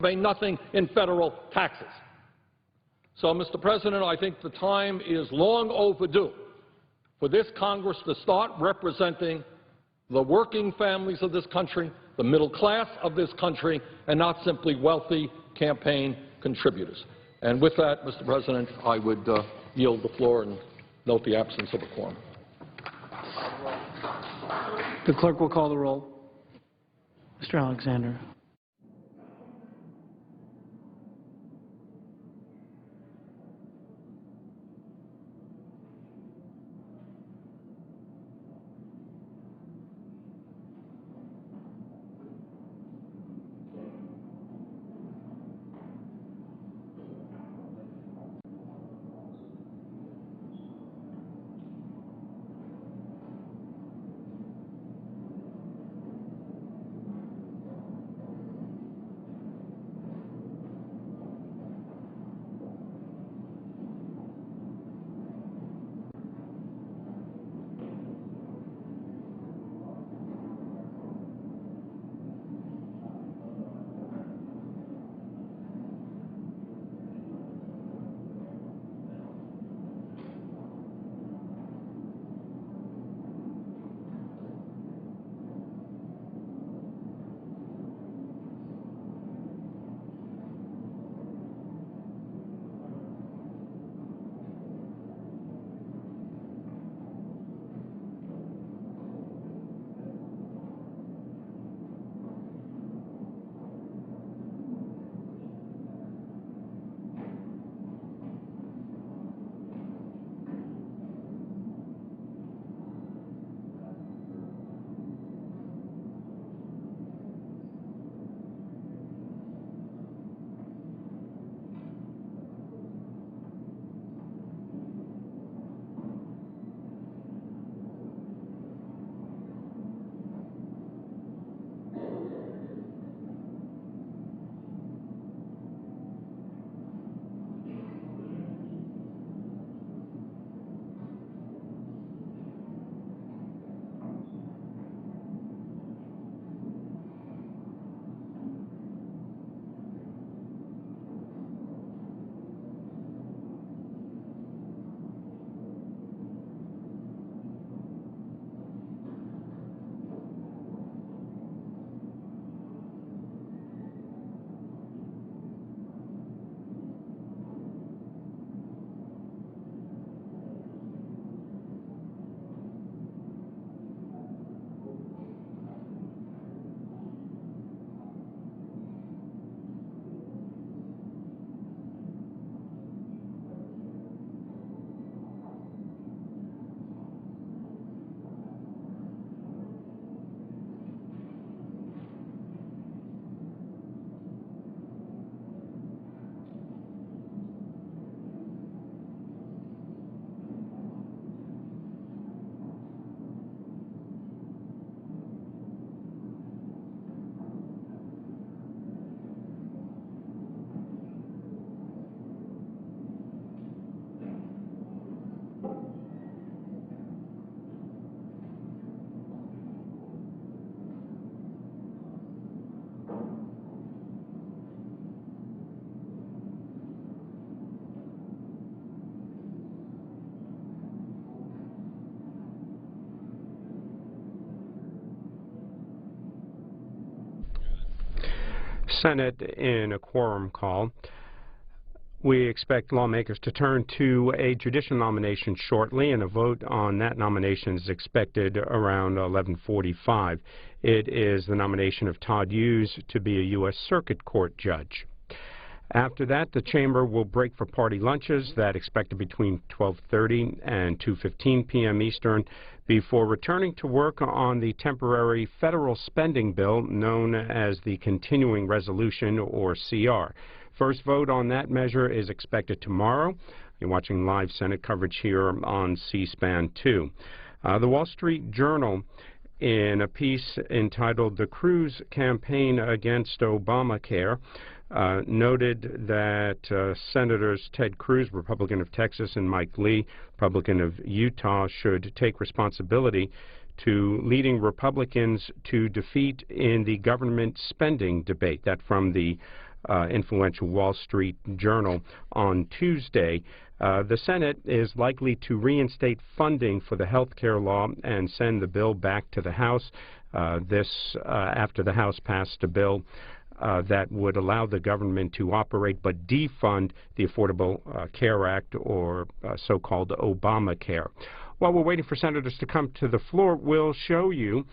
pay nothing in federal taxes. So, Mr. President, I think the time is long overdue for this Congress to start representing the working families of this country, the middle class of this country, and not simply wealthy campaign contributors. And with that, Mr. President, I would yield the floor and note the absence of a quorum. The clerk will call the roll. Mr. Alexander. Senate in a quorum call. We expect lawmakers to turn to a judicial nomination shortly, and a vote on that nomination is expected around 11:45. It is the nomination of Todd Hughes to be a U.S. Circuit Court judge. After that, the chamber will break for party lunches, that expected between 12:30 and 2:15 p.m. Eastern, before returning to work on the temporary federal spending bill known as the Continuing Resolution, or CR. First vote on that measure is expected tomorrow. You're watching live Senate coverage here on C-SPAN 2. The Wall Street Journal, in a piece entitled "The Cruz Campaign Against Obamacare," noted that Senators Ted Cruz, Republican of Texas, and Mike Lee, Republican of Utah, should take responsibility to leading Republicans to defeat in the government spending debate. That from the influential Wall Street Journal on Tuesday. The Senate is likely to reinstate funding for the health care law and send the bill back to the House. This after the House passed a bill that would allow the government to operate but defund the Affordable Care Act, or so-called Obamacare. While we're waiting for senators to come to the floor, we'll show you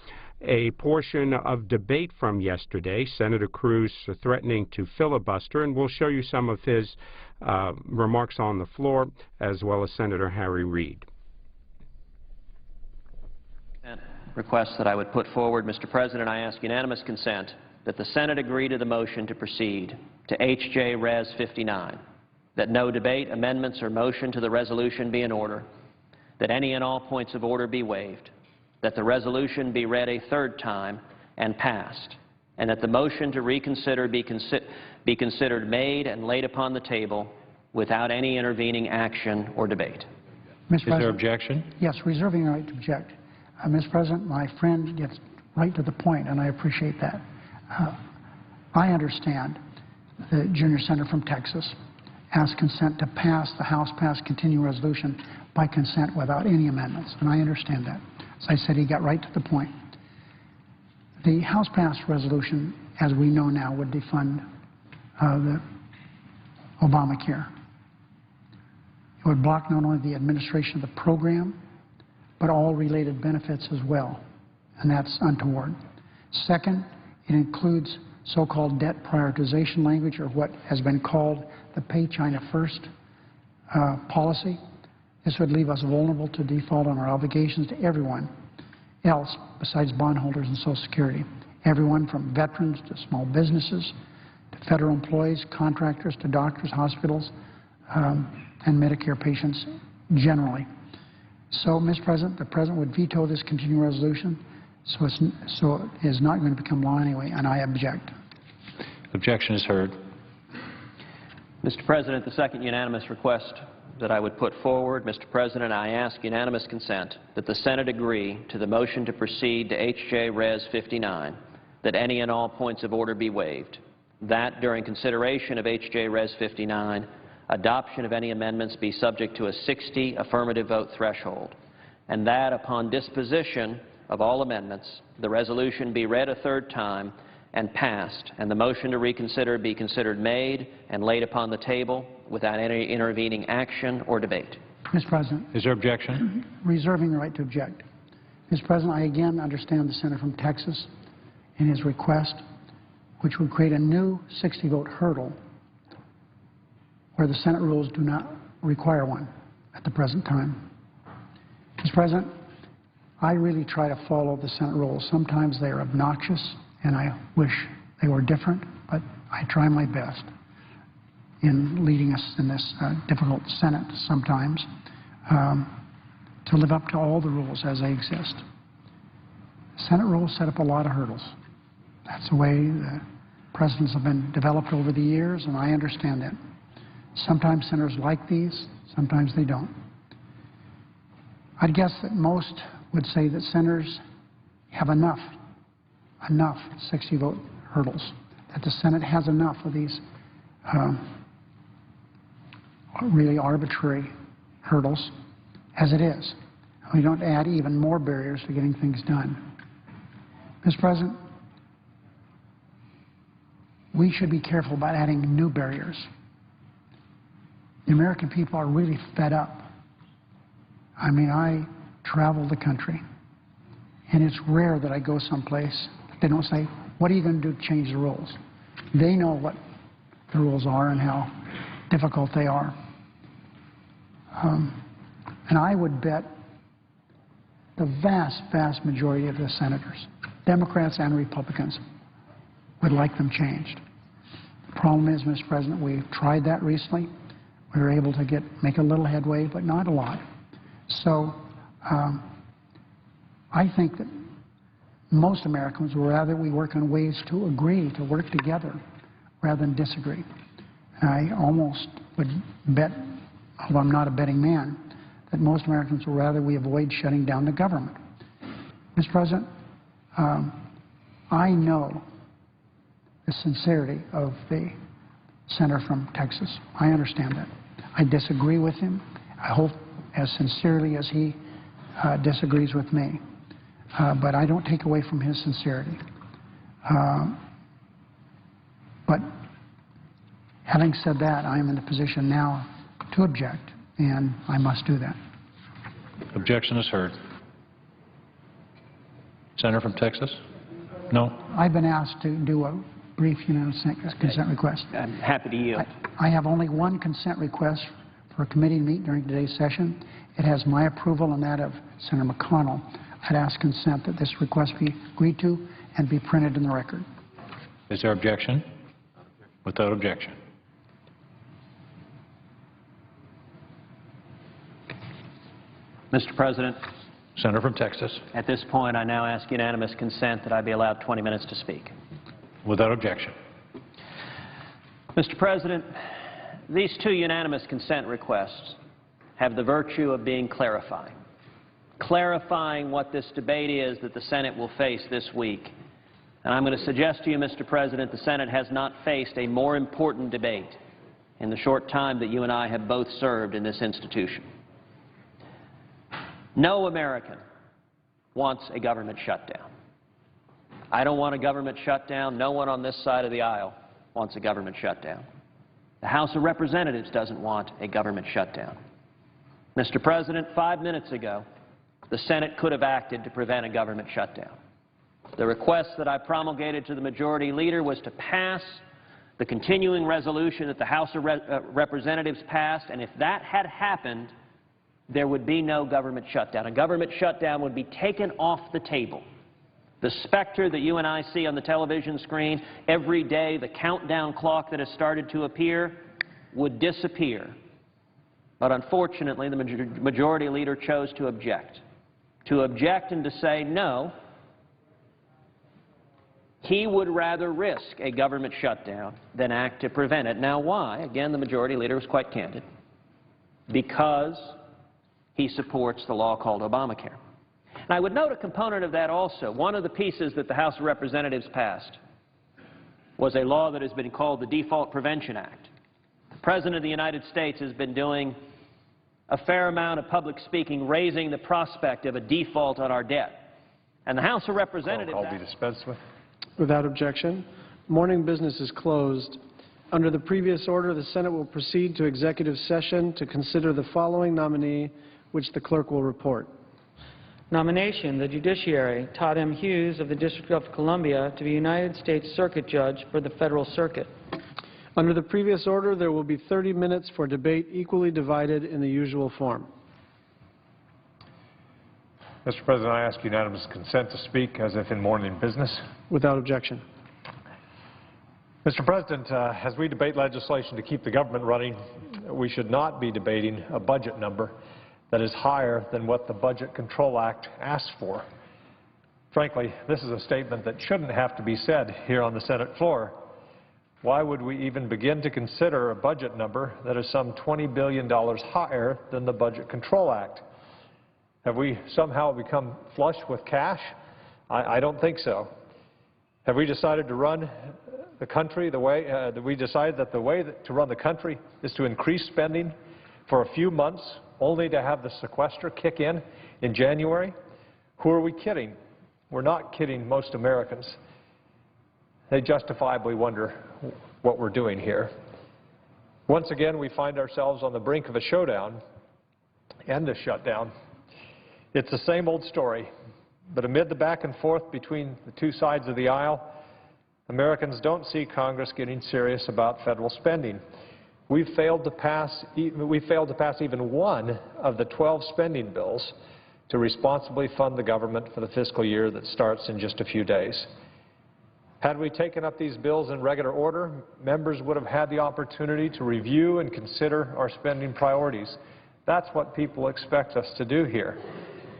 a portion of debate from yesterday. Senator Cruz threatening to filibuster, and we'll show you some of his remarks on the floor, as well as Senator Harry Reid. Request that I would put forward, Mr. President, I ask unanimous consent that the Senate agree to the motion to proceed to H.J. Res. 59, that no debate, amendments, or motion to the resolution be in order, that any and all points of order be waived, that the resolution be read a third time and passed, and that the motion to reconsider be considered made and laid upon the table without any intervening action or debate. Mr. President, is there objection? Yes, reserving the right to object. Mr. President, my friend gets right to the point, and I appreciate that. I understand the junior senator from Texas asked consent to pass the House-passed continuing resolution by consent without any amendments, and I understand that. As I said, he got right to the point. The House-passed resolution, as we know now, would defund the Obamacare. It would block not only the administration of the program, but all related benefits as well, and that's untoward. Second, it includes so-called debt prioritization language, or what has been called the Pay China First policy. This would leave us vulnerable to default on our obligations to everyone else besides bondholders and Social Security. Everyone from veterans to small businesses to federal employees, contractors to doctors, hospitals, and Medicare patients generally. So, Mr. President, the President would veto this continuing resolution, so it is not going to become law anyway, and I object. Objection is heard. Mr. President, the second unanimous request that I would put forward, Mr. President, I ask unanimous consent that the Senate agree to the motion to proceed to H.J. Res. 59, that any and all points of order be waived, that during consideration of H.J. Res. 59, adoption of any amendments be subject to a 60 affirmative vote threshold, and that upon disposition of all amendments, the resolution be read a third time and passed, and the motion to reconsider be considered made and laid upon the table without any intervening action or debate. Mr. President. Is there objection? Reserving the right to object. Mr. President, I again understand the senator from Texas in his request, which would create a new 60-vote hurdle where the Senate rules do not require one at the present time. Mr. President, I really try to follow the Senate rules. Sometimes they are obnoxious, and I wish they were different, but I try my best in leading us in this difficult Senate sometimes to live up to all the rules as they exist. Senate rules set up a lot of hurdles. That's the way the precedents have been developed over the years, and I understand that. Sometimes senators like these, sometimes they don't. I'd guess that most would say that senators have enough 60-vote hurdles, that the Senate has enough of these really arbitrary hurdles as it is. We don't add even more barriers to getting things done. Mr. President, we should be careful about adding new barriers. The American people are really fed up. I mean, I travel the country, and it's rare that I go someplace that they don't say, what are you going to do to change the rules? They know what the rules are and how difficult they are. And I would bet the vast, vast majority of the senators, Democrats and Republicans, would like them changed. The problem is, Mr. President, we've tried that recently. We were able to make a little headway, but not a lot. So I think that most Americans would rather we work on ways to agree, to work together, rather than disagree. And I almost would bet, although I'm not a betting man, that most Americans would rather we avoid shutting down the government. Mr. President, I know the sincerity of the senator from Texas. I understand that. I disagree with him. I hope as sincerely as he disagrees with me. But I don't take away from his sincerity. But having said that, I am in the position now to object, and I must do that. Objection is heard. Senator from Texas? No? I've been asked to do a brief unanimous consent request. I'm happy to yield. I have only one consent request for a committee to meet during today's session. It has my approval and that of Senator McConnell. I'd ask consent that this request be agreed to and be printed in the record. Is there objection? Without objection. Mr. President, Senator from Texas? at this point, I now ask unanimous consent that I be allowed 20 minutes to speak. Without objection. Mr. President, these two unanimous consent requests have the virtue of being clarifying what this debate is that the Senate will face this week. And I'm going to suggest to you, Mr. President, the Senate has not faced a more important debate in the short time that you and I have both served in this institution. No American wants a government shutdown. I don't want a government shutdown. No one on this side of the aisle wants a government shutdown. The House of Representatives doesn't want a government shutdown. Mr. President, 5 minutes ago, the Senate could have acted to prevent a government shutdown. The request that I promulgated to the majority leader was to pass the continuing resolution that the House of Representatives passed, and if that had happened, there would be no government shutdown. A government shutdown would be taken off the table. The specter that you and I see on the television screen every day, the countdown clock that has started to appear, would disappear. But unfortunately, the majority leader chose to object. To object and to say no, he would rather risk a government shutdown than act to prevent it. Now why? Again, the majority leader was quite candid. Because he supports the law called Obamacare. And I would note a component of that also. One of the pieces that the House of Representatives passed was a law that has been called the Default Prevention Act. The President of the United States has been doing a fair amount of public speaking, raising the prospect of a default on our debt. And the House of Representatives... Call be dispensed with. Without objection. Morning business is closed. Under the previous order, the Senate will proceed to executive session to consider the following nominee, which the clerk will report. Nomination, the Judiciary, Todd M. Hughes of the District of Columbia to be United States Circuit Judge for the Federal Circuit. Under the previous order, there will be 30 minutes for debate equally divided in the usual form. Mr. President, I ask unanimous consent to speak as if in morning business. Without objection. Mr. President, as we debate legislation to keep the government running, we should not be debating a budget number that is higher than what the Budget Control Act asks for. Frankly, this is a statement that shouldn't have to be said here on the Senate floor. Why would we even begin to consider a budget number that is some $20 billion higher than the Budget Control Act? Have we somehow become flush with cash? I don't think so. Have we decided to run the country the way that we decided that the way to run the country is to increase spending for a few months only to have the sequester kick in January? Who are we kidding? We're not kidding most Americans. They justifiably wonder what we're doing here. Once again, we find ourselves on the brink of a showdown and a shutdown. It's the same old story, but amid the back and forth between the two sides of the aisle, Americans don't see Congress getting serious about federal spending. We failed to pass even one of the 12 spending bills to responsibly fund the government for the fiscal year that starts in just a few days. Had we taken up these bills in regular order, members would have had the opportunity to review and consider our spending priorities. That's what people expect us to do here.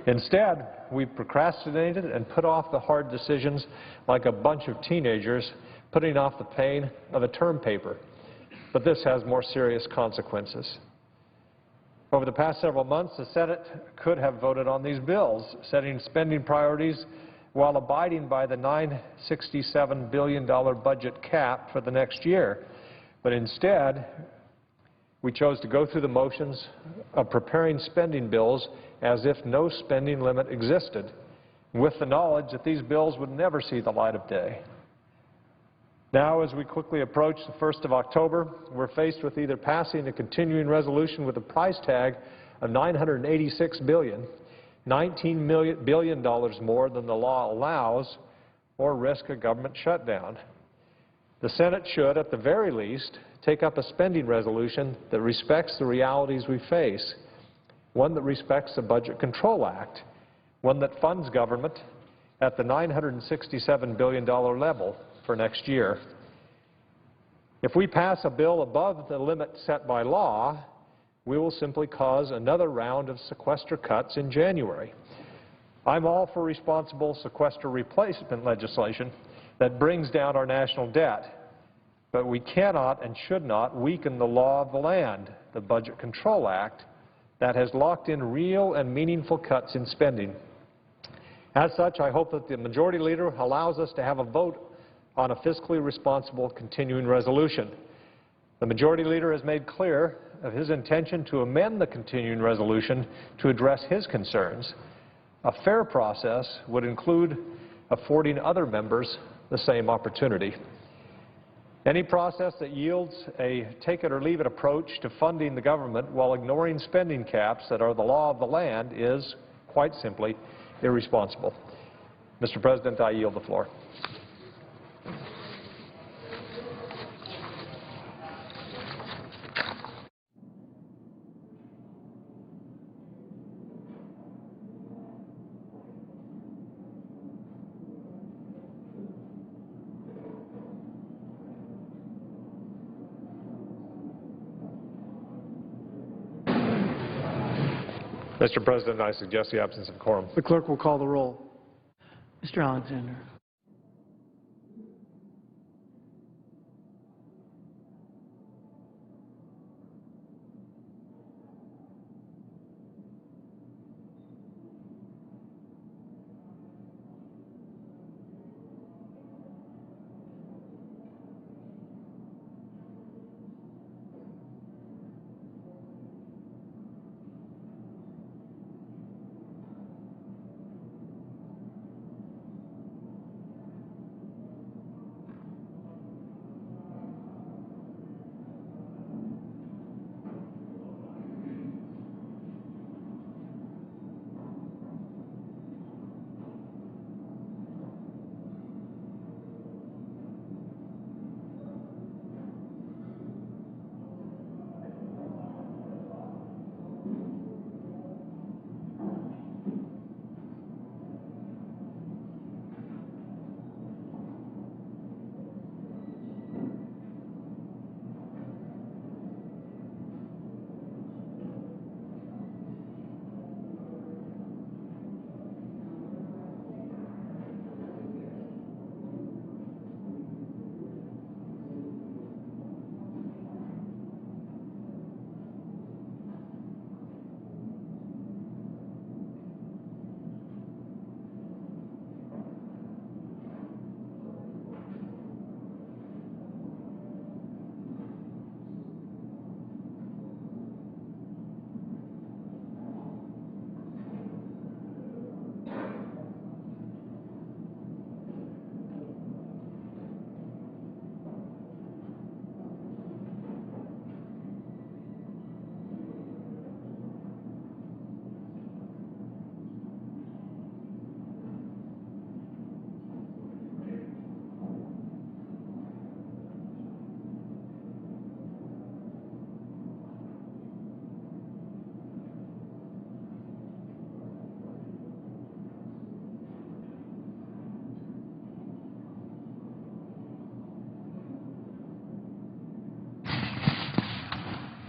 Instead, we procrastinated and put off the hard decisions like a bunch of teenagers putting off the pain of a term paper. But this has more serious consequences. Over the past several months, the Senate could have voted on these bills, setting spending priorities while abiding by the $967 billion budget cap for the next year. But instead, we chose to go through the motions of preparing spending bills as if no spending limit existed, with the knowledge that these bills would never see the light of day. Now, as we quickly approach the 1st of October, we're faced with either passing a continuing resolution with a price tag of $986 billion, $19 billion more than the law allows, or risk a government shutdown. The Senate should, at the very least, take up a spending resolution that respects the realities we face, one that respects the Budget Control Act, one that funds government at the $967 billion level for next year. If we pass a bill above the limit set by law, we will simply cause another round of sequester cuts in January. I'm all for responsible sequester replacement legislation that brings down our national debt, but we cannot and should not weaken the law of the land, the Budget Control Act, that has locked in real and meaningful cuts in spending. As such, I hope that the Majority Leader allows us to have a vote on a fiscally responsible continuing resolution. The Majority Leader has made clear of his intention to amend the continuing resolution to address his concerns. A fair process would include affording other members the same opportunity. Any process that yields a take-it-or-leave-it approach to funding the government while ignoring spending caps that are the law of the land is, quite simply, irresponsible. Mr. President, I yield the floor. Mr. President, I suggest the absence of quorum. The clerk will call the roll. Mr. Alexander.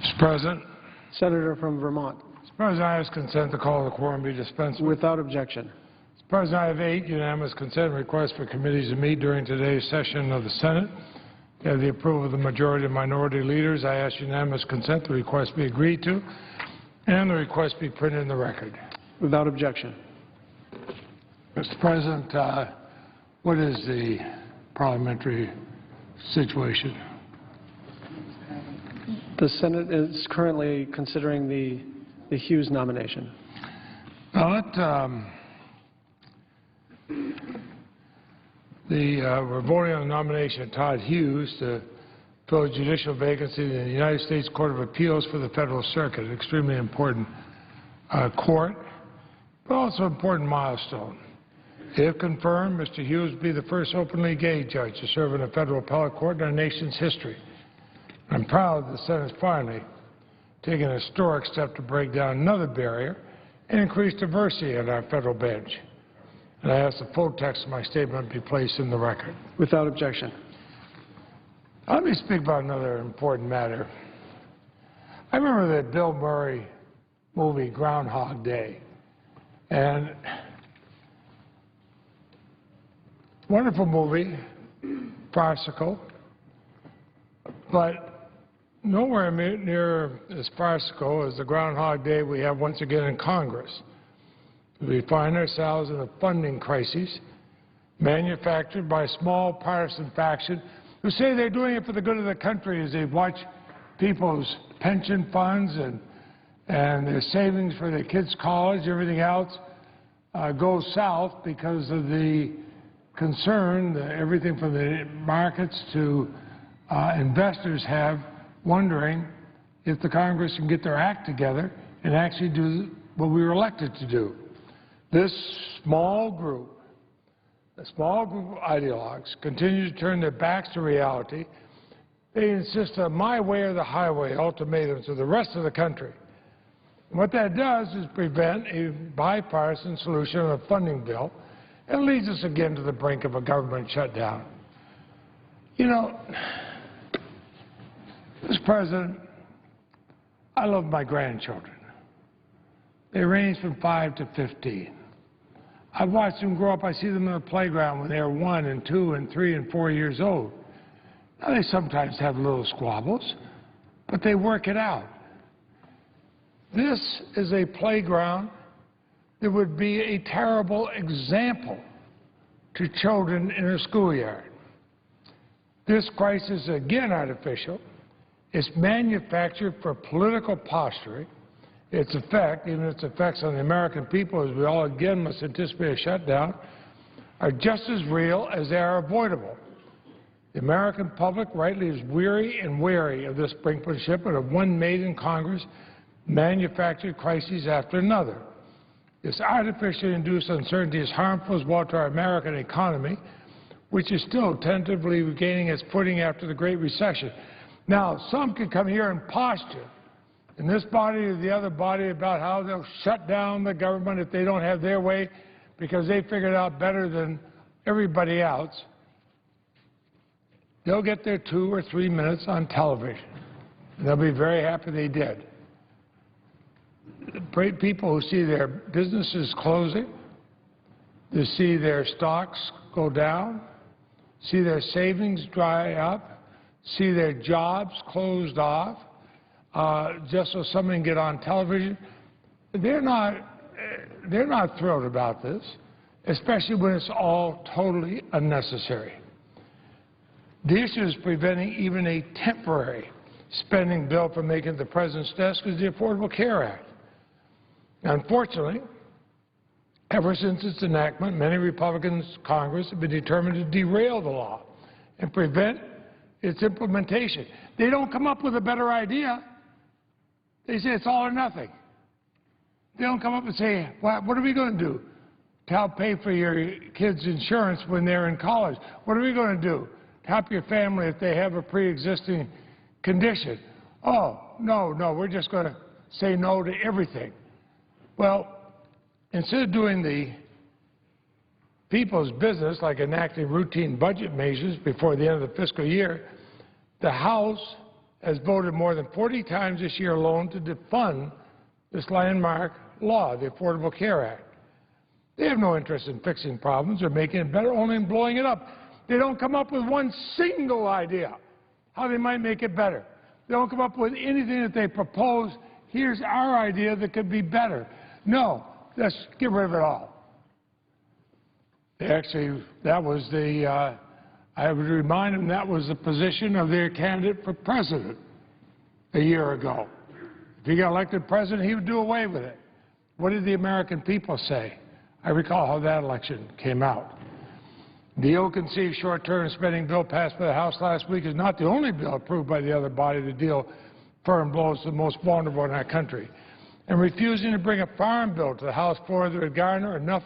Mr. President. Senator from Vermont. Mr. President, I ask consent to call the quorum be dispensed with. Without objection. Mr. President, I have 8 unanimous consent requests for committees to meet during today's session of the Senate. To have the approval of the majority and minority leaders, I ask unanimous consent the request be agreed to and the request be printed in the record. Without objection. Mr. President, what is the parliamentary situation? The Senate is currently considering the Hughes nomination. We're voting on the nomination of Todd Hughes to fill a judicial vacancy in the United States Court of Appeals for the Federal Circuit, an extremely important court, but also important milestone. If confirmed, Mr. Hughes will be the first openly gay judge to serve in a federal appellate court in our nation's history. I'm proud the Senate has finally taken a historic step to break down another barrier and increase diversity on our federal bench. And I ask the full text of my statement be placed in the record. Without objection. Let me speak about another important matter. I remember the Bill Murray movie Groundhog Day, and wonderful movie, farcical, but nowhere near as farcical as the Groundhog Day we have once again in Congress. We find ourselves in a funding crisis manufactured by a small partisan faction who say they're doing it for the good of the country as they watch people's pension funds and their savings for their kids' college, everything else, go south because of the concern that everything from the markets to investors have, wondering if the Congress can get their act together and actually do what we were elected to do. This small group of ideologues continue to turn their backs to reality. They insist on my way or the highway ultimatums to the rest of the country. And what that does is prevent a bipartisan solution on a funding bill and leads us again to the brink of a government shutdown. You know, Mr. President, I love my grandchildren. They range from 5 to 15. I've watched them grow up. I see them in the playground when they're 1 and 2 and 3 and 4 years old. Now, they sometimes have little squabbles, but they work it out. This is a playground that would be a terrible example to children in a schoolyard. This crisis is again artificial. It's manufactured for political posturing. Its effect, even its effects on the American people, as we all again must anticipate a shutdown, are just as real as they are avoidable. The American public rightly is weary and wary of this brinkmanship and of one made in Congress manufactured crises after another. This artificially induced uncertainty is harmful as well to our American economy, which is still tentatively regaining its footing after the Great Recession. Now, some can come here and posture in this body or the other body about how they'll shut down the government if they don't have their way because they figured out better than everybody else. They'll get their 2 or 3 minutes on television, and they'll be very happy they did. People who see their businesses closing, they see their stocks go down, see their savings dry up, see their jobs closed off, just so somebody can get on television. They're not thrilled about this, especially when it's all totally unnecessary. The issue is preventing even a temporary spending bill from making it to the President's desk is the Affordable Care Act. Unfortunately, ever since its enactment, many Republicans in Congress have been determined to derail the law and prevent its implementation. They don't come up with a better idea. They say it's all or nothing. They don't come up and say, what are we going to do to help pay for your kids' insurance when they're in college? What are we going to do to help your family if they have a pre-existing condition? Oh, no, we're just going to say no to everything. Well, instead of doing the people's business, like enacting routine budget measures before the end of the fiscal year, the House has voted more than 40 times this year alone to defund this landmark law, the Affordable Care Act. They have no interest in fixing problems or making it better, only in blowing it up. They don't come up with one single idea how they might make it better. They don't come up with anything that they propose, here's our idea that could be better. No, let's get rid of it all. Actually, that was I would remind them that was the position of their candidate for president. a year ago. If he got elected president, he would do away with it. What did the American people say? I recall how that election came out. The ill-conceived short-term spending bill passed by the House last week is not the only bill approved by the other body to deal firm blows to the most vulnerable in our country. And refusing to bring a farm bill to the House floor that would garner enough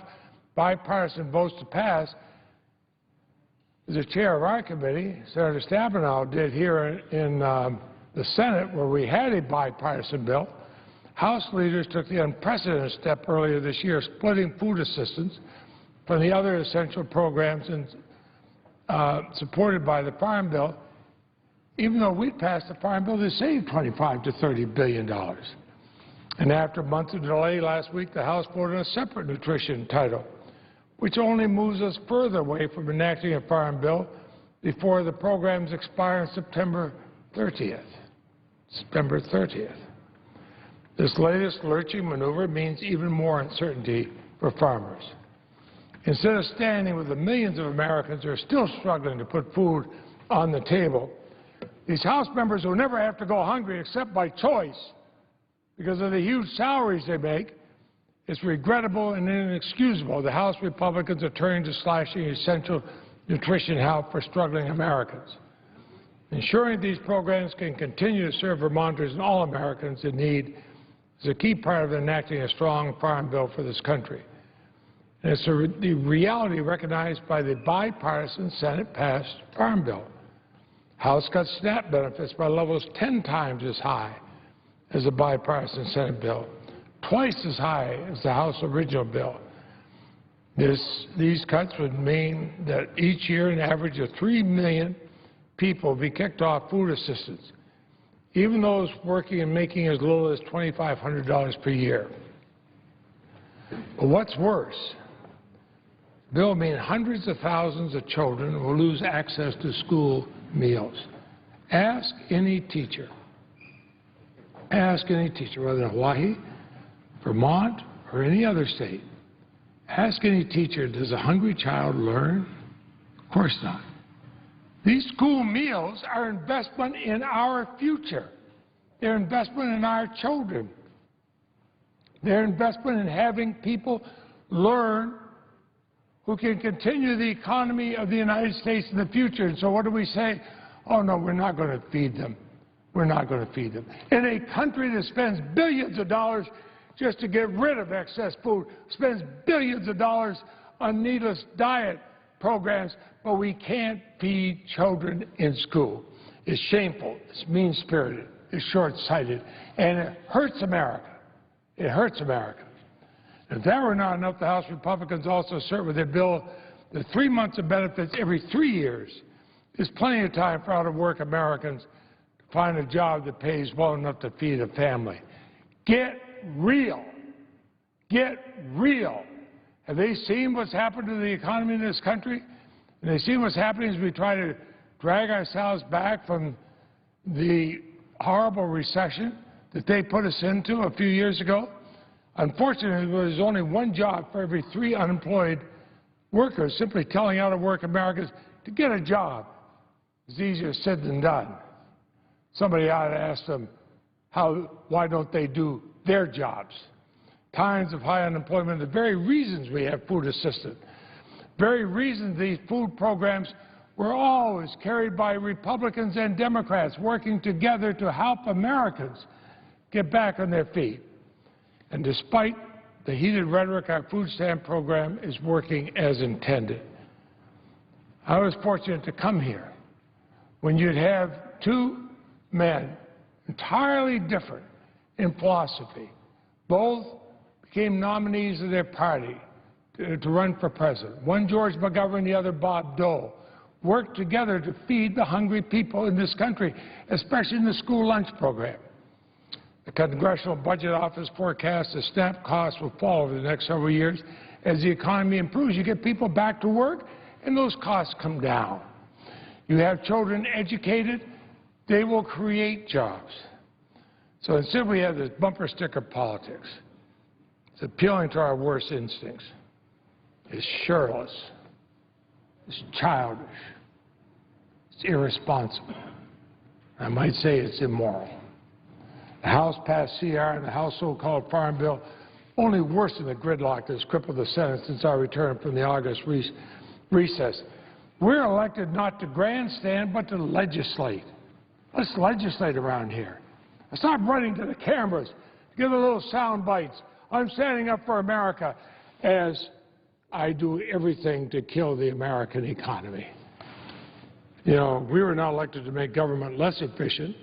bipartisan votes to pass, as the chair of our committee, Senator Stabenow, did here in the Senate, where we had a bipartisan bill. House leaders took the unprecedented step earlier this year, splitting food assistance from the other essential programs supported by the Farm Bill, even though we passed the Farm Bill to save $25 to $30 billion. And after months of delay last week, the House voted on a separate nutrition title, which only moves us further away from enacting a Farm Bill before the programs expire on September 30th. September 30th. This latest lurching maneuver means even more uncertainty for farmers. Instead of standing with the millions of Americans who are still struggling to put food on the table, these House members will never have to go hungry except by choice because of the huge salaries they make. It's regrettable and inexcusable the House Republicans are turning to slashing essential nutrition help for struggling Americans. Ensuring these programs can continue to serve Vermonters and all Americans in need is a key part of enacting a strong farm bill for this country. And it's the reality recognized by the bipartisan Senate-passed Farm Bill. House cut SNAP benefits by levels 10 times as high as the bipartisan Senate bill, twice as high as the House original bill. These cuts would mean that each year an average of 3 million people will be kicked off food assistance, even those working and making as little as $2,500 per year. But what's worse, the bill will mean hundreds of thousands of children will lose access to school meals. Ask any teacher, whether in Hawaii, Vermont, or any other state, ask any teacher, does a hungry child learn? Of course not. These school meals are investment in our future. They're investment in our children. They're investment in having people learn who can continue the economy of the United States in the future. And so what do we say? Oh, no, we're not going to feed them. We're not going to feed them. In a country that spends billions of dollars just to get rid of excess food, spends billions of dollars on needless diet programs, but we can't feed children in school. It's shameful, it's mean-spirited, it's short-sighted, and it hurts America. It hurts America. If that were not enough, the House Republicans also assert with their bill that 3 months of benefits every 3 years is plenty of time for out-of-work Americans to find a job that pays well enough to feed a family. Get real. Get real. Have they seen what's happened to the economy in this country? And they see what's happening as we try to drag ourselves back from the horrible recession that they put us into a few years ago? Unfortunately, there's only one job for every 3 unemployed workers, simply telling out-of-work Americans to get a job. It's easier said than done. Somebody ought to ask them, why don't they do their jobs? Times of high unemployment, the very reasons we have food assistance, very reasons these food programs were always carried by Republicans and Democrats working together to help Americans get back on their feet. And despite the heated rhetoric, our food stamp program is working as intended. I was fortunate to come here when you'd have 2 men entirely different in philosophy. Both became nominees of their party to run for president. One, George McGovern, the other, Bob Dole, worked together to feed the hungry people in this country, especially in the school lunch program. The Congressional Budget Office forecasts the SNAP costs will fall over the next several years. As the economy improves, you get people back to work, and those costs come down. You have children educated, they will create jobs. So instead we have this bumper sticker politics. It's appealing to our worst instincts. It's shirtless. It's childish. It's irresponsible. I might say it's immoral. The House passed CR and the House so-called Farm Bill only worsened the gridlock that has crippled the Senate since our return from the August recess. We're elected not to grandstand, but to legislate. Let's legislate around here. Stop running to the cameras, give a little sound bites. I'm standing up for America as I do everything to kill the American economy. You know, we were not elected to make government less efficient,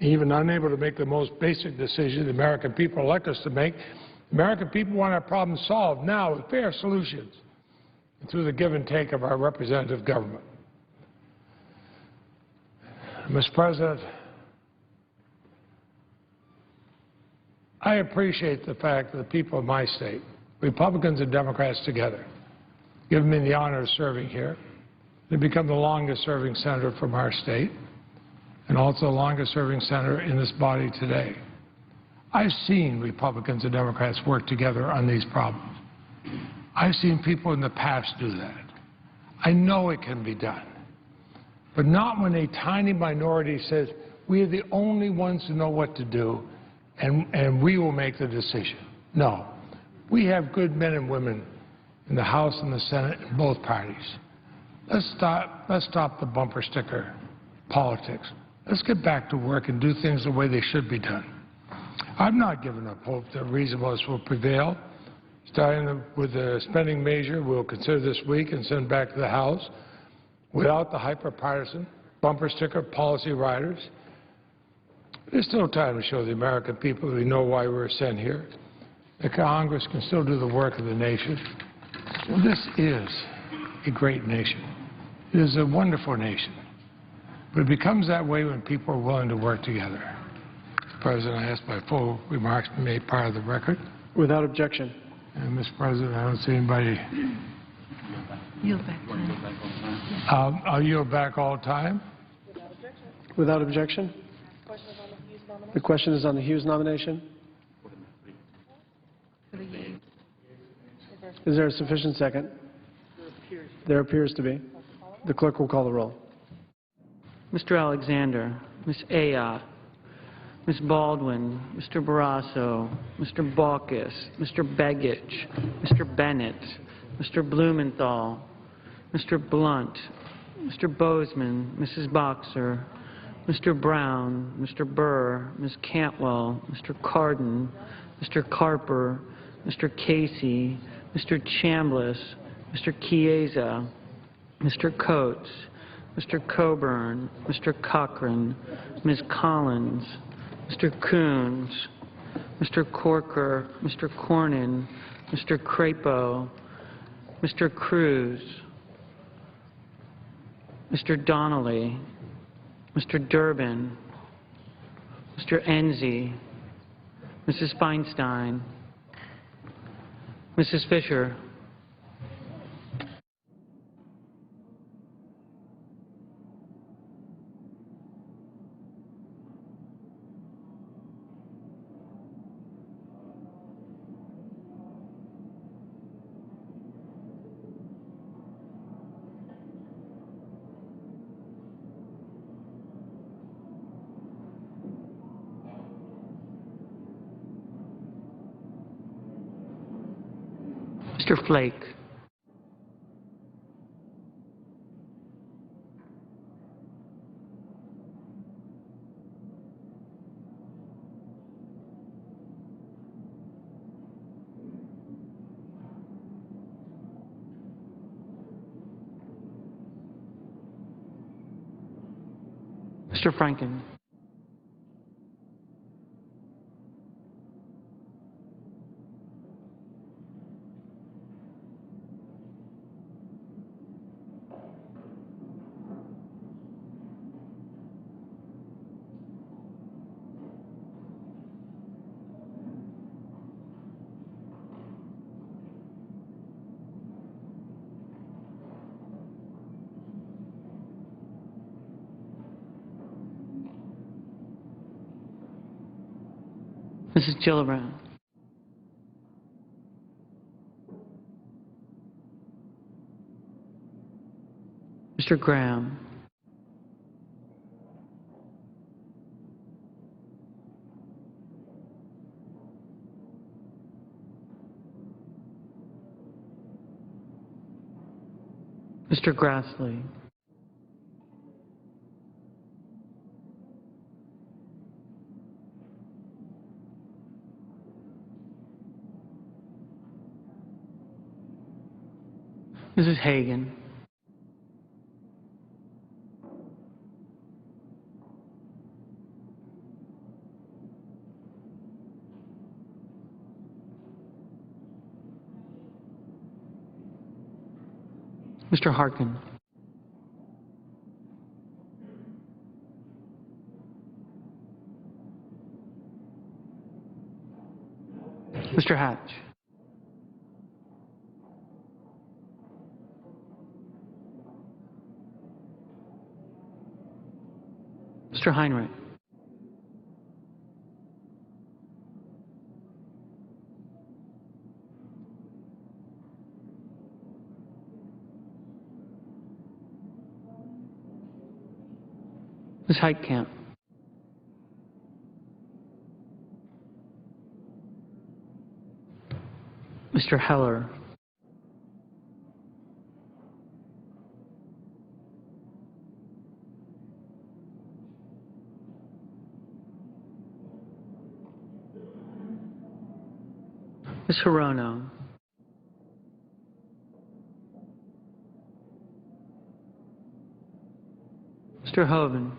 even unable to make the most basic decision the American people elect us to make. The American people want our problems solved now with fair solutions and through the give and take of our representative government. Mr. President, I appreciate the fact that the people of my state, Republicans and Democrats together, give me the honor of serving here. They've become the longest-serving senator from our state and also the longest-serving senator in this body today. I've seen Republicans and Democrats work together on these problems. I've seen people in the past do that. I know it can be done, but not when a tiny minority says, we are the only ones who know what to do, and we will make the decision. No. We have good men and women in the House and the Senate in both parties. Let's stop the bumper sticker politics. Let's get back to work and do things the way they should be done. I've not given up hope that reasonableness will prevail. Starting with the spending measure we'll consider this week and send back to the House without the hyper-partisan bumper sticker policy riders. There's still time to show the American people that we know why we were sent here. The Congress can still do the work of the nation. Well, this is a great nation. It is a wonderful nation. But it becomes that way when people are willing to work together. Mr. President, I ask my full remarks be made part of the record. Without objection. And, Mr. President, I don't see anybody. Yield back time. I'll yield back all time. Without objection. The question is on the Hughes nomination. Is there a sufficient second? There appears to be. The clerk will call the roll. Mr. Alexander, Ms. Ayotte, Ms. Baldwin, Mr. Barrasso, Mr. Baucus, Mr. Begich, Mr. Bennett, Mr. Blumenthal, Mr. Blunt, Mr. Bozeman, Mrs. Boxer, Mr. Brown, Mr. Burr, Ms. Cantwell, Mr. Cardin, Mr. Carper, Mr. Casey, Mr. Chambliss, Mr. Chiesa, Mr. Coates, Mr. Coburn, Mr. Cochran, Ms. Collins, Mr. Coons, Mr. Corker, Mr. Cornyn, Mr. Crapo, Mr. Cruz, Mr. Donnelly, Mr. Durbin, Mr. Enzi, Mrs. Feinstein, Mrs. Fisher. Mr. Flake. Mr. Franken. Mrs. Gillibrand. Mr. Graham. Mr. Grassley. Mrs. Hagan. Mr. Harkin. Mr. Hatch. Mr. Heinrich. Ms. Heitkamp. Mr. Heller. Ms. Hirono. Mr. Hoven.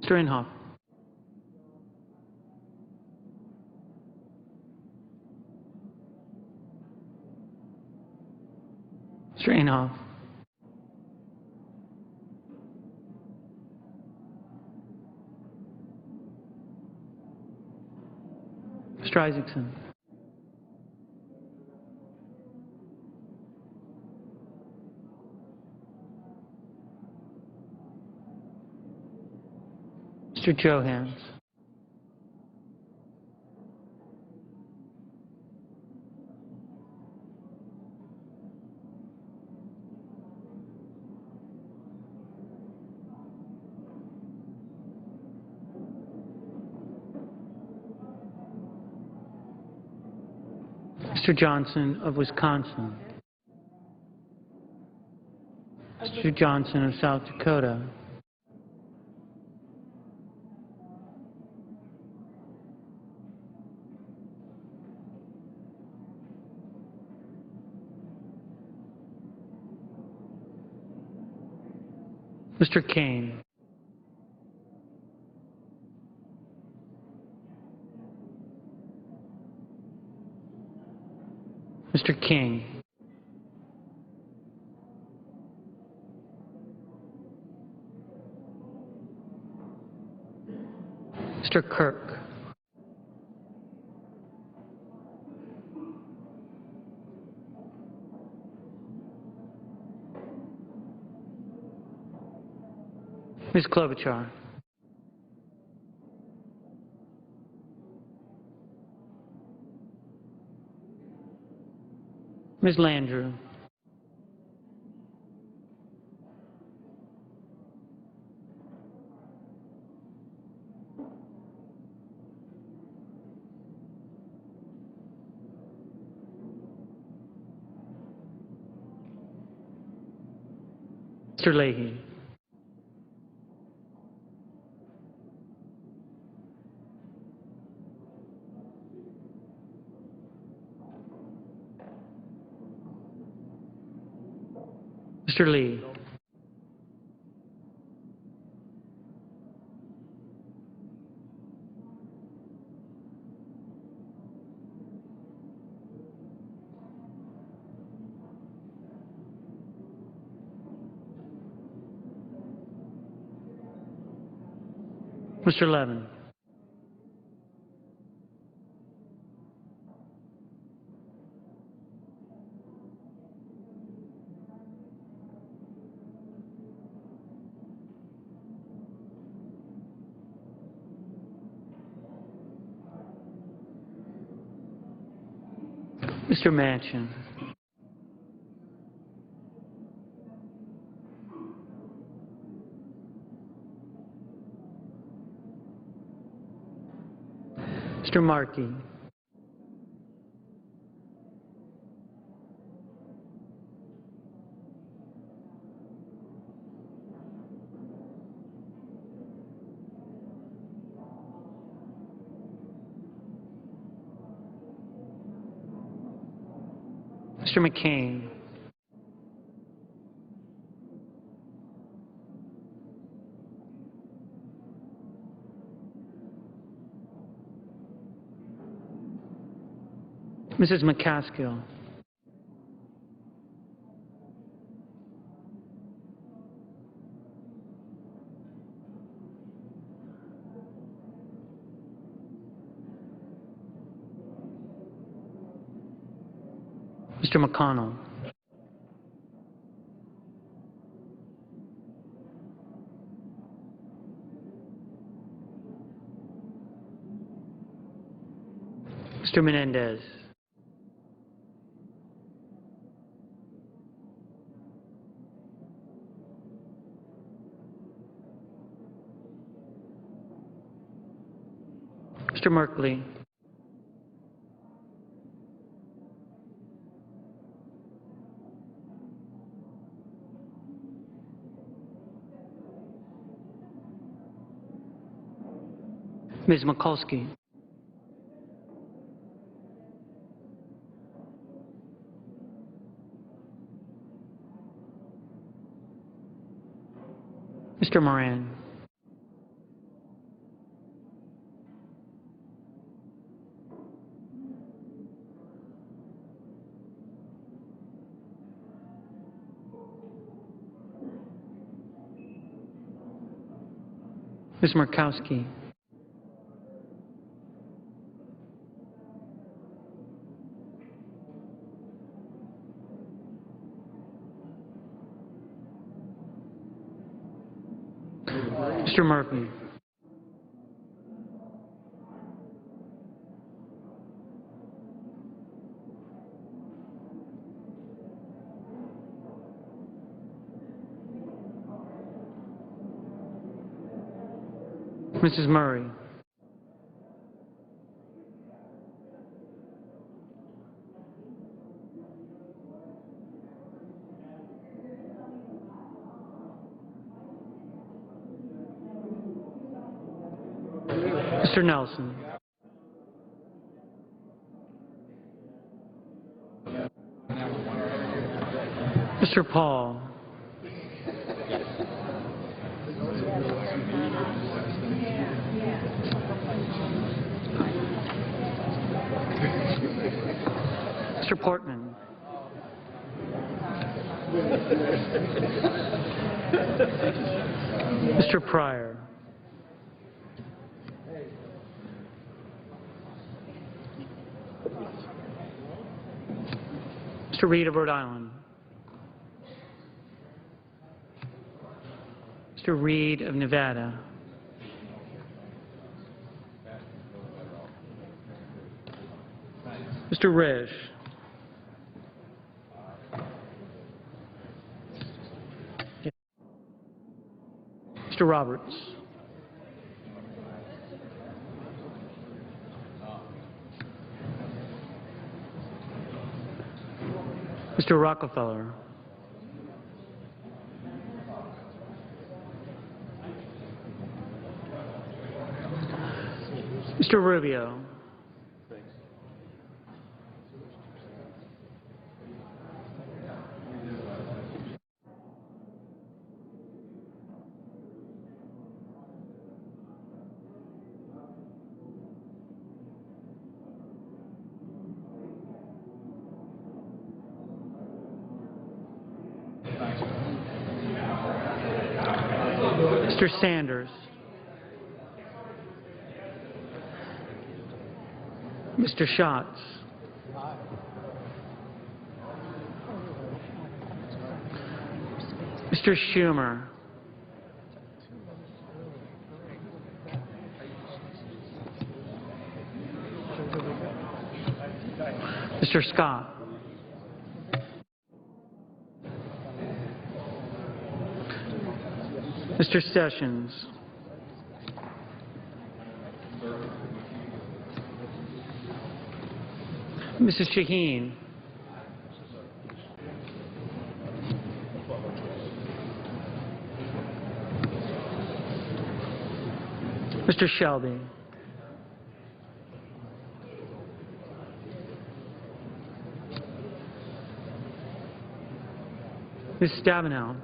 Mr. Inhofe. Mr. Inhofe. Mr. Isaacson. Mr. Johans. Mr. Johnson of Wisconsin. Mr. Johnson of South Dakota. Mr. Kane. Mr. King. Mr. Kirk. Ms. Klobuchar. Ms. Landrieu. Mr. Leahy. Mr. Lee. Mr. Levin. Mr. Manchin. Mr. Markey. Mr. McCain. Mrs. McCaskill. Mr. McConnell. Mr. Menendez. Mr. Merkley. Ms. Mikulski. Mr. Moran. Ms. Murkowski. Mr. Murphy. Mrs. Murray. Mr. Nelson. Mr. Paul. Mr. Portman. Mr. Pryor. Mr. Reed of Rhode Island. Mr. Reed of Nevada. Mr. Risch. Mr. Roberts. Mr. Rockefeller. Mr. Rubio. Mr. Sanders. Mr. Schatz. Mr. Schumer. Mr. Scott. Mr. Sessions. Mrs. Shaheen. Mr. Shelby. Ms. Stabenow.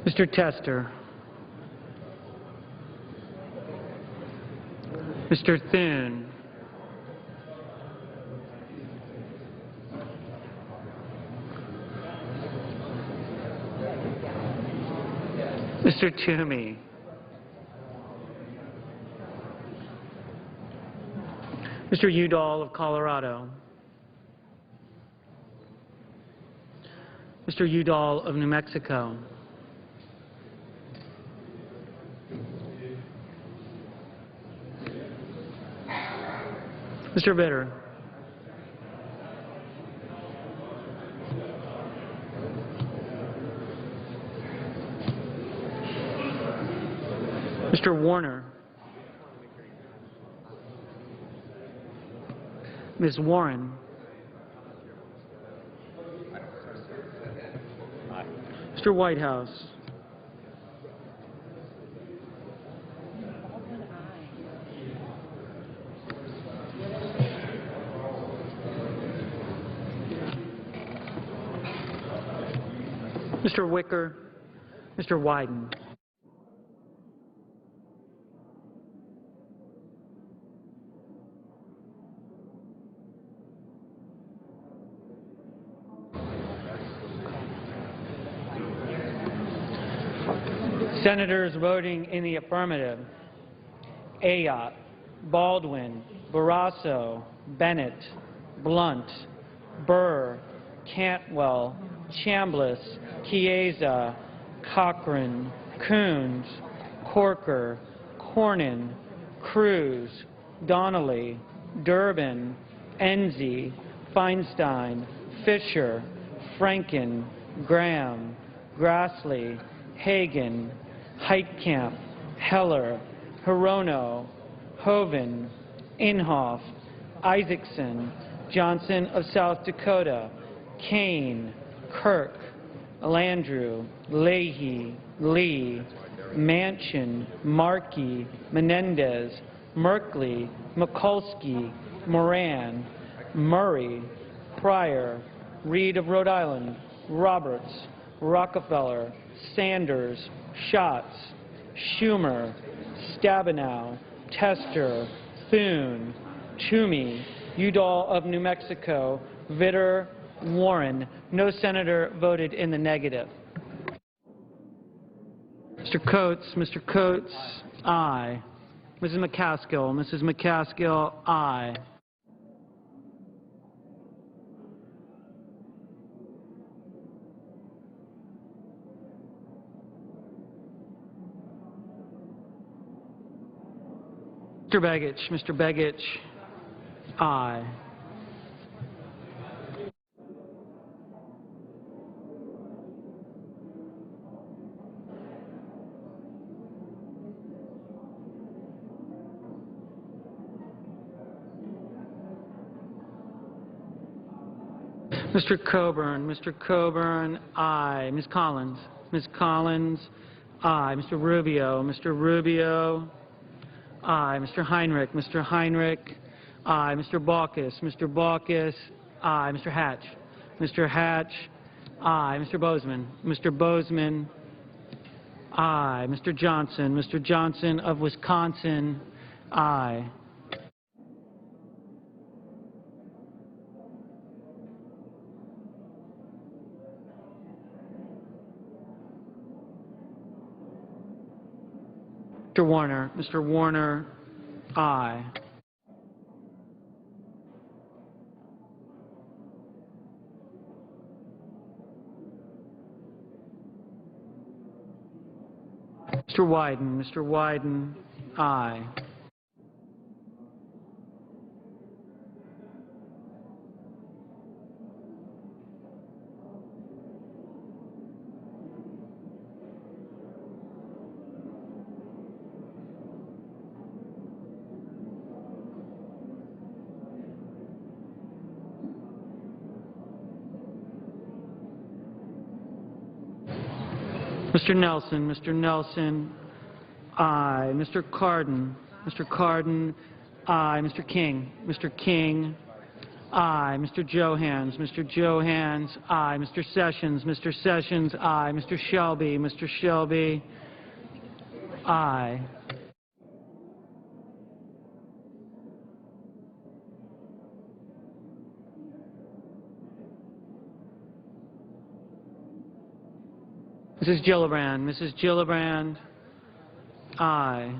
Mr. Tester. Mr. Thune. Mr. Toomey. Mr. Udall of Colorado. Mr. Udall of New Mexico. Mr. Bitter. Mr. Warner. Ms. Warren. Mr. Whitehouse. Mr. Wicker. Mr. Wyden. Senators voting in the affirmative: Ayotte, Baldwin, Barrasso, Bennett, Blunt, Burr, Cantwell, Chambliss, Chiesa, Cochran, Coons, Corker, Cornyn, Cruz, Donnelly, Durbin, Enzi, Feinstein, Fisher, Franken, Graham, Grassley, Hagan, Heitkamp, Heller, Hirono, Hoeven, Inhofe, Isaacson, Johnson of South Dakota, Kane, Kirk, Landrieu, Leahy, Lee, Manchin, Markey, Menendez, Merkley, Mikulski, Moran, Murray, Pryor, Reed of Rhode Island, Roberts, Rockefeller, Sanders, Schatz, Schumer, Stabenow, Tester, Thune, Toomey, Udall of New Mexico, Vitter, Warren. No senator voted in the negative. Mr. Coates, aye. Mrs. McCaskill, aye. Mr. Begich, aye. Mr. Coburn, aye. Ms. Collins, aye. Mr. Rubio, aye. Mr. Heinrich, aye. Mr. Baucus, aye. Mr. Hatch, aye. Mr. Bozeman, aye. Mr. Johnson of Wisconsin, aye. Mr. Warner, aye. Mr. Wyden, aye. Mr. Nelson, aye. Mr. Cardin, aye. Mr. King, aye. Mr. Johans, aye. Mr. Sessions, aye. Mr. Shelby, aye. Mrs. Gillibrand, aye.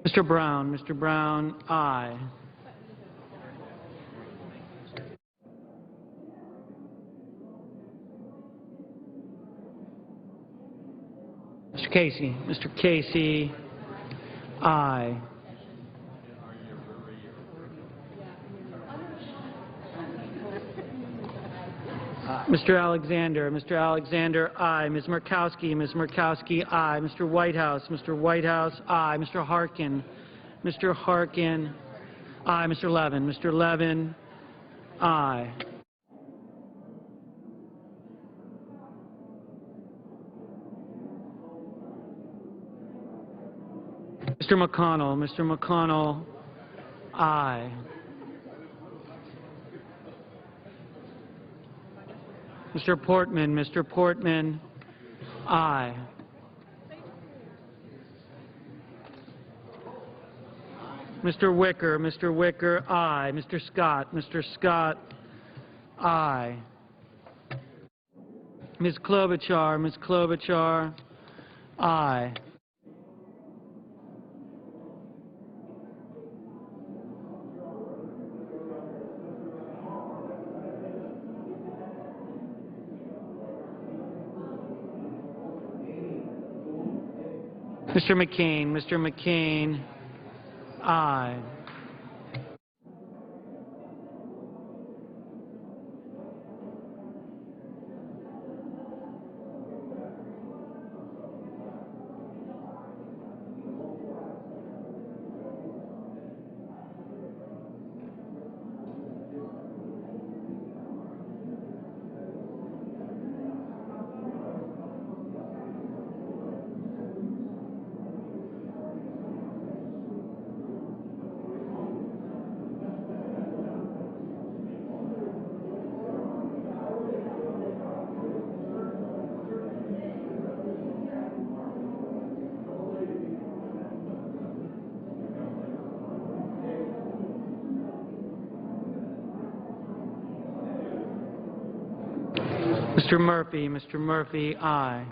Mr. Brown, aye. Mr. Casey, aye. Mr. Alexander, aye. Ms. Murkowski, aye. Mr. Whitehouse, aye. Mr. Harkin, aye. Mr. Levin, aye. Mr. McConnell, aye. Mr. Portman, aye. Mr. Wicker, aye. Mr. Scott, aye. Ms. Klobuchar, aye. Mr. McCain, aye. Mr. Murphy, aye.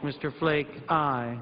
Mr. Flake, aye.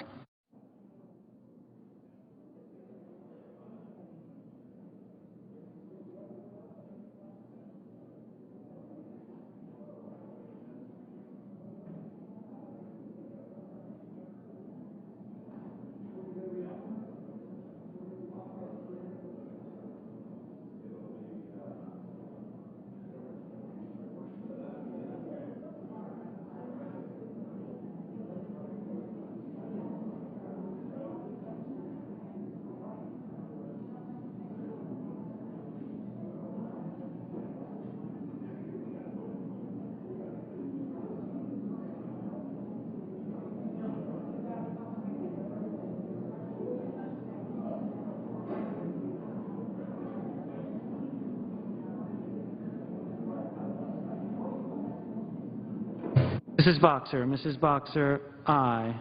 Mrs. Boxer. Mrs. Boxer, aye.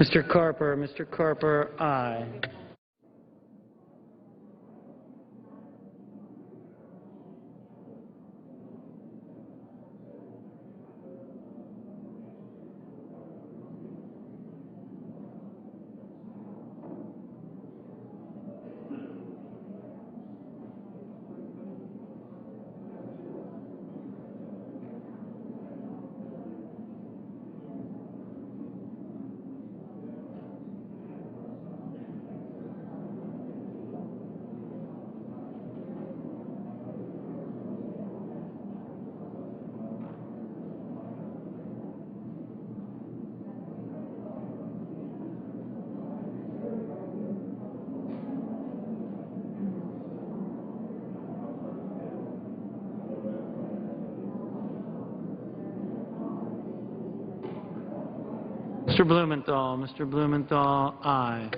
Mr. Carper. Mr. Carper, aye. Mr. Blumenthal. Mr. Blumenthal, aye.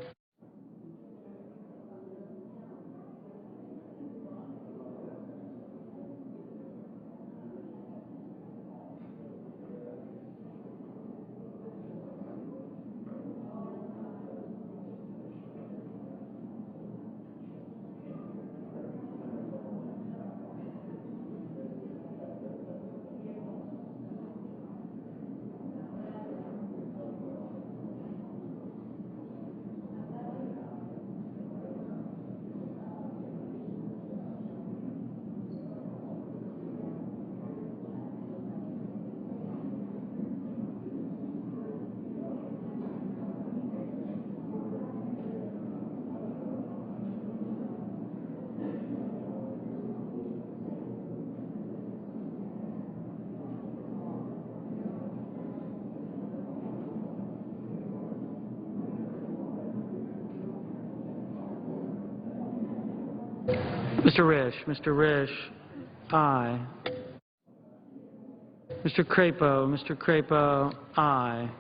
Mr. Risch. Mr. Risch, aye. Mr. Crapo. Mr. Crapo, aye.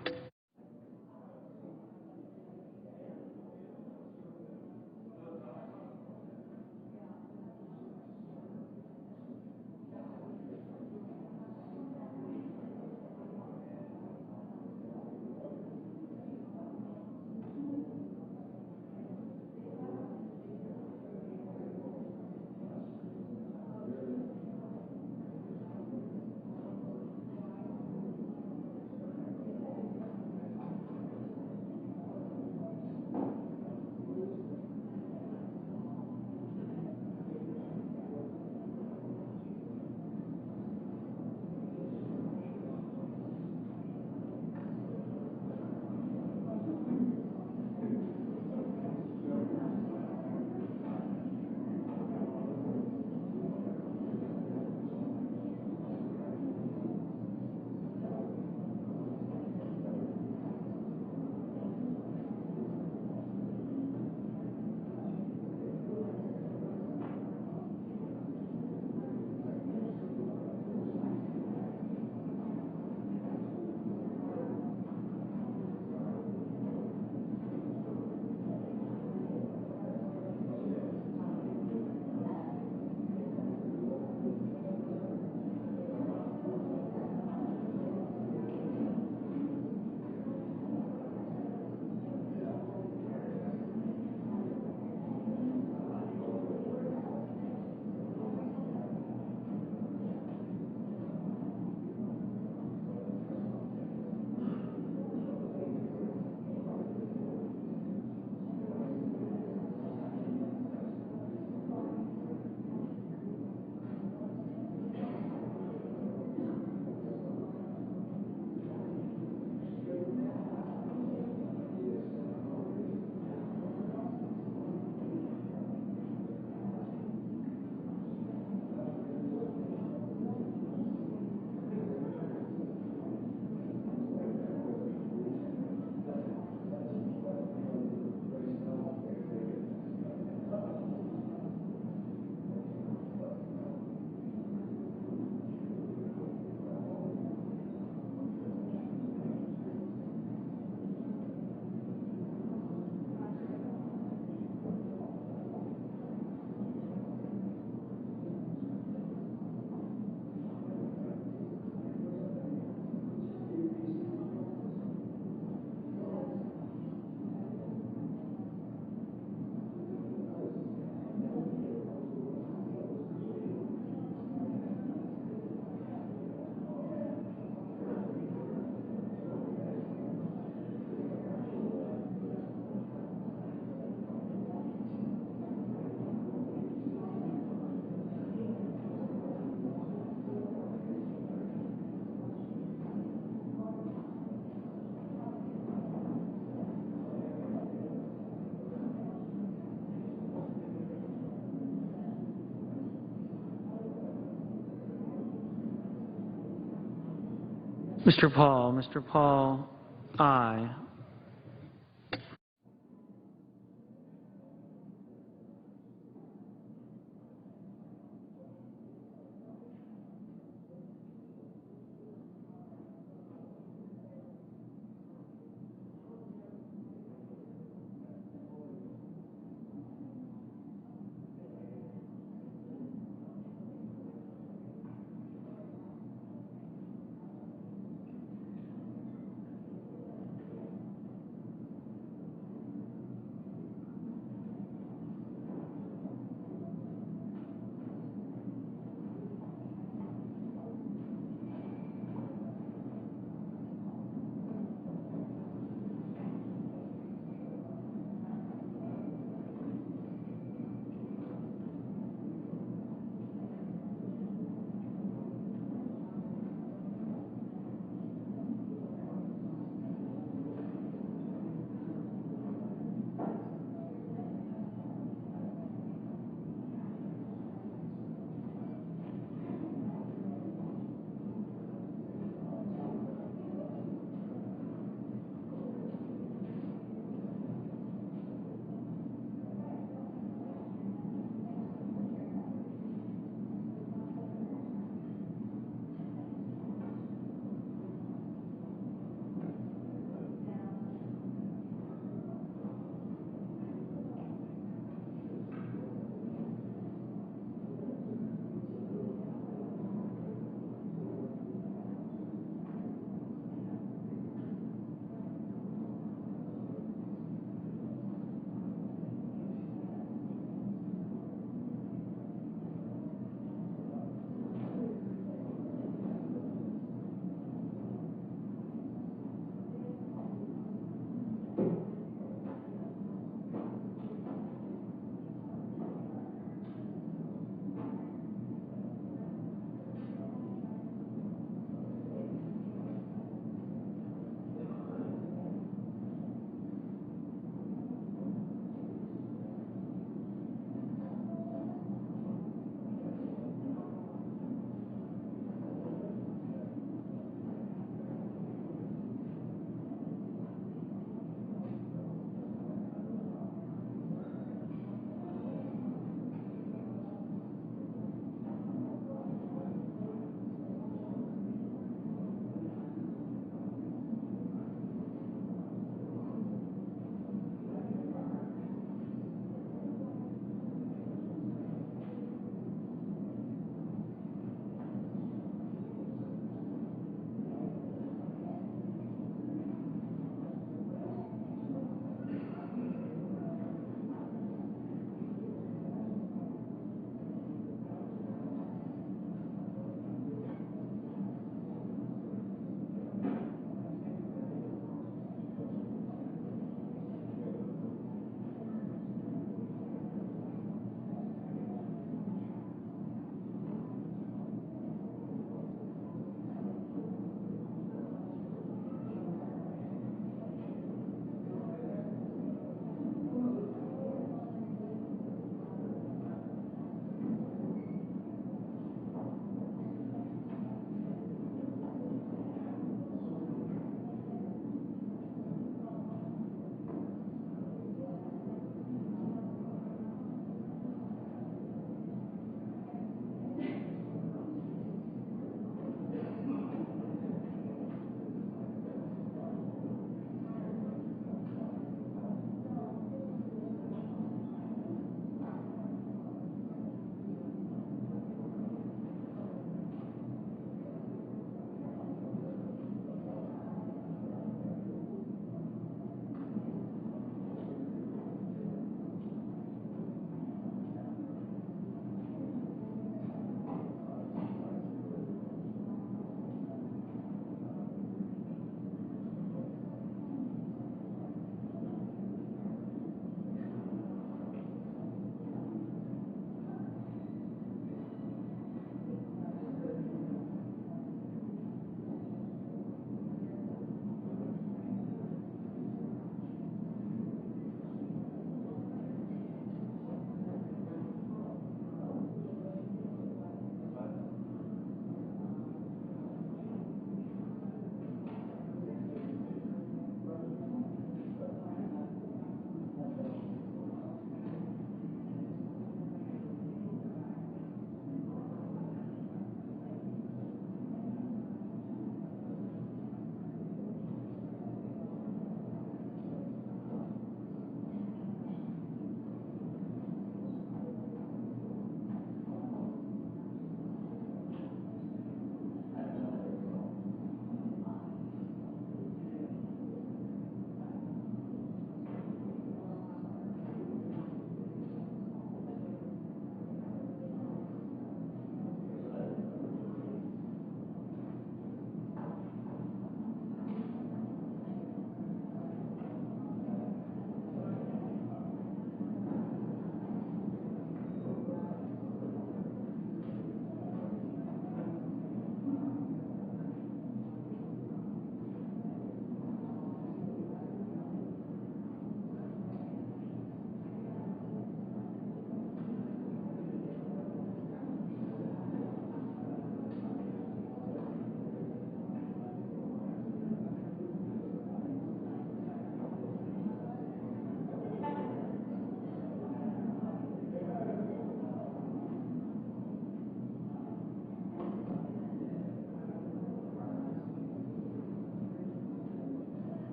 Mr. Paul, aye.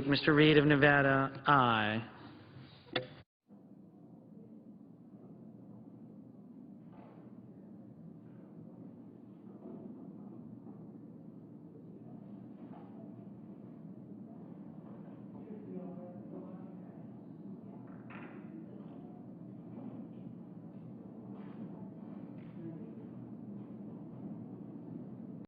Mr. Reed of Nevada, aye.